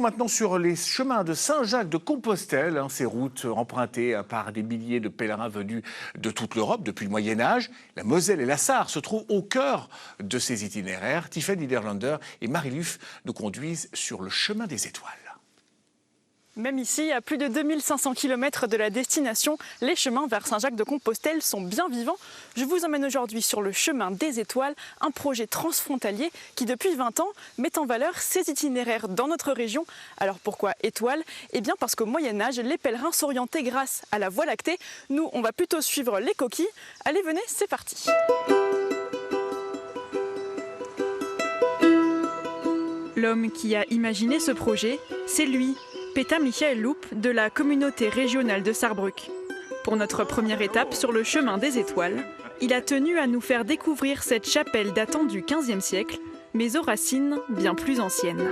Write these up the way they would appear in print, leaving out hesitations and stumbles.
Maintenant sur les chemins de Saint-Jacques-de-Compostelle, ces routes empruntées par des milliers de pèlerins venus de toute l'Europe depuis le Moyen-Âge. La Moselle et la Sarre se trouvent au cœur de ces itinéraires. Tiffany Niederlander et Marie Luff nous conduisent sur le chemin des étoiles. Même ici, à plus de 2500 km de la destination, les chemins vers Saint-Jacques-de-Compostelle sont bien vivants. Je vous emmène aujourd'hui sur le chemin des étoiles, un projet transfrontalier qui depuis 20 ans met en valeur ces itinéraires dans notre région. Alors pourquoi étoiles? Eh bien parce qu'au Moyen-Âge, les pèlerins s'orientaient grâce à la Voie lactée. Nous, on va plutôt suivre les coquilles. Allez, venez, c'est parti. L'homme qui a imaginé ce projet, c'est lui, Peter Michael Loop de la communauté régionale de Sarrebruck. Pour notre première étape sur le chemin des étoiles, il a tenu à nous faire découvrir cette chapelle datant du XVe siècle, mais aux racines bien plus anciennes.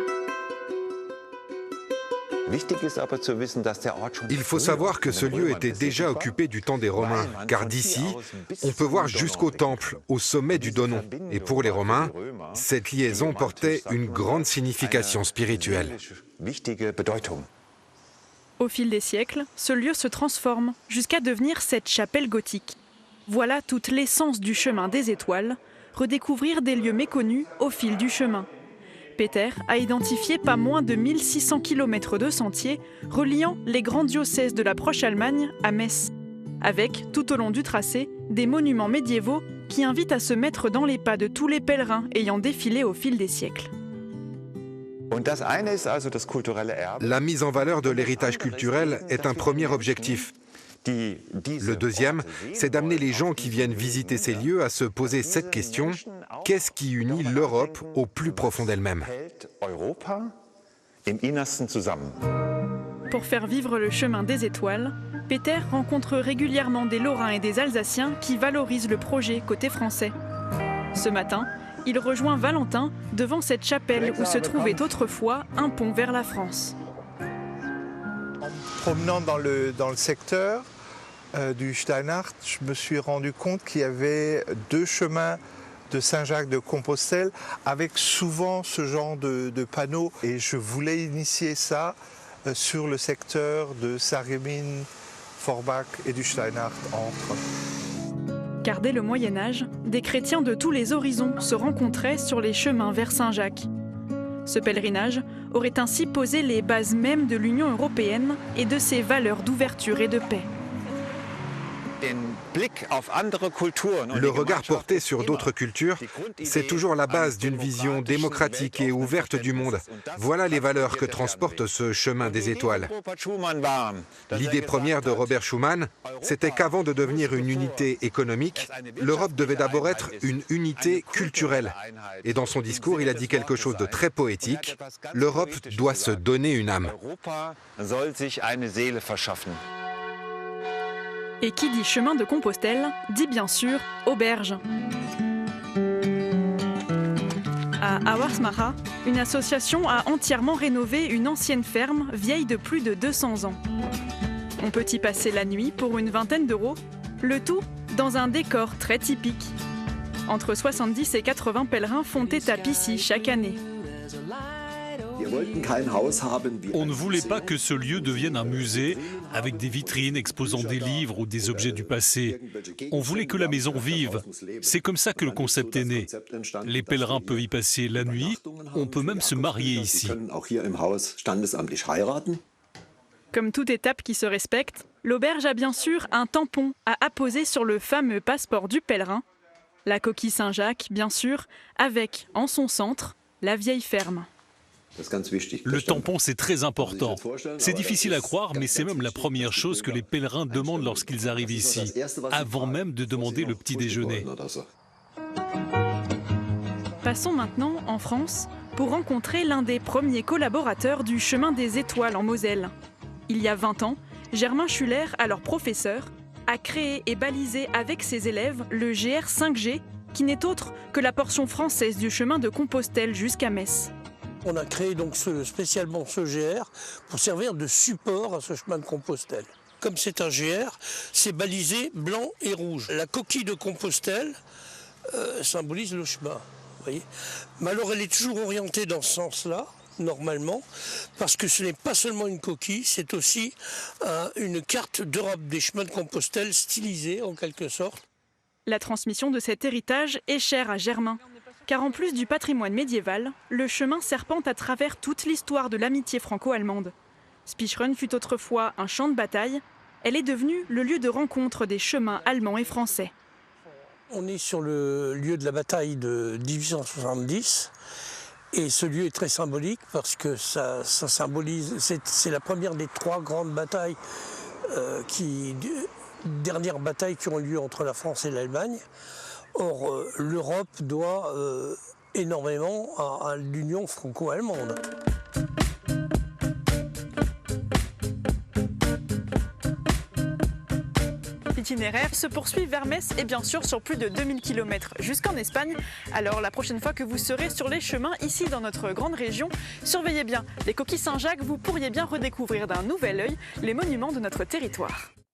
Il faut savoir que ce lieu était déjà occupé du temps des Romains, car d'ici, on peut voir jusqu'au temple, au sommet du Donon. Et pour les Romains, cette liaison portait une grande signification spirituelle. Au fil des siècles, ce lieu se transforme jusqu'à devenir cette chapelle gothique. Voilà toute l'essence du chemin des étoiles, redécouvrir des lieux méconnus au fil du chemin. Peter a identifié pas moins de 1600 km de sentiers reliant les grands diocèses de la proche Allemagne à Metz, avec, tout au long du tracé, des monuments médiévaux qui invitent à se mettre dans les pas de tous les pèlerins ayant défilé au fil des siècles. La mise en valeur de l'héritage culturel est un premier objectif. Le deuxième, c'est d'amener les gens qui viennent visiter ces lieux à se poser cette question: qu'est-ce qui unit l'Europe au plus profond d'elle-même? Pour faire vivre le chemin des étoiles, Peter rencontre régulièrement des Lorrains et des Alsaciens qui valorisent le projet côté français. Ce matin, il rejoint Valentin devant cette chapelle où se trouvait autrefois un pont vers la France. En me promenant dans le secteur du Steinart, je me suis rendu compte qu'il y avait deux chemins de Saint-Jacques-de-Compostelle avec souvent ce genre de panneaux. Et je voulais initier ça sur le secteur de Sarreguemines, Forbach et du Steinart entre. Car dès le Moyen-Âge, des chrétiens de tous les horizons se rencontraient sur les chemins vers Saint-Jacques. Ce pèlerinage aurait ainsi posé les bases mêmes de l'Union européenne et de ses valeurs d'ouverture et de paix. Le regard porté sur d'autres cultures, c'est toujours la base d'une vision démocratique et ouverte du monde. Voilà les valeurs que transporte ce chemin des étoiles. L'idée première de Robert Schuman, c'était qu'avant de devenir une unité économique, l'Europe devait d'abord être une unité culturelle. Et dans son discours, il a dit quelque chose de très poétique: l'Europe doit se donner une âme. Et qui dit chemin de Compostelle, dit bien sûr auberge. À Auersmacha, une association a entièrement rénové une ancienne ferme vieille de plus de 200 ans. On peut y passer la nuit pour une vingtaine d'euros, le tout dans un décor très typique. Entre 70 et 80 pèlerins font étape ici chaque année. On ne voulait pas que ce lieu devienne un musée avec des vitrines exposant des livres ou des objets du passé. On voulait que la maison vive. C'est comme ça que le concept est né. Les pèlerins peuvent y passer la nuit. On peut même se marier ici. Comme toute étape qui se respecte, l'auberge a bien sûr un tampon à apposer sur le fameux passeport du pèlerin. La coquille Saint-Jacques, bien sûr, avec, en son centre, la vieille ferme. Le tampon, c'est très important. C'est difficile à croire, mais c'est même la première chose que les pèlerins demandent lorsqu'ils arrivent ici, avant même de demander le petit déjeuner. Passons maintenant en France pour rencontrer l'un des premiers collaborateurs du chemin des étoiles en Moselle. Il y a 20 ans, Germain Schuller, alors professeur, a créé et balisé avec ses élèves le GR 5G, qui n'est autre que la portion française du chemin de Compostelle jusqu'à Metz. On a créé donc spécialement ce GR pour servir de support à ce chemin de Compostelle. Comme c'est un GR, c'est balisé blanc et rouge. La coquille de Compostelle symbolise le chemin. Voyez. Mais alors elle est toujours orientée dans ce sens-là. normalement, parce que ce n'est pas seulement une coquille, c'est aussi une carte d'Europe des chemins de Compostelle stylisée en quelque sorte. La transmission de cet héritage est chère à Germain, car en plus du patrimoine médiéval, le chemin serpente à travers toute l'histoire de l'amitié franco-allemande. Spicheren fut autrefois un champ de bataille, elle est devenue le lieu de rencontre des chemins allemands et français. On est sur le lieu de la bataille de 1870 et ce lieu est très symbolique parce que ça symbolise, c'est la première des 3 grandes batailles dernières batailles qui ont lieu entre la France et l'Allemagne. Or, l'Europe doit énormément à l'union franco-allemande. L'itinéraire se poursuit vers Metz et bien sûr sur plus de 2000 km jusqu'en Espagne. Alors la prochaine fois que vous serez sur les chemins ici dans notre grande région, surveillez bien les coquilles Saint-Jacques, vous pourriez bien redécouvrir d'un nouvel œil les monuments de notre territoire.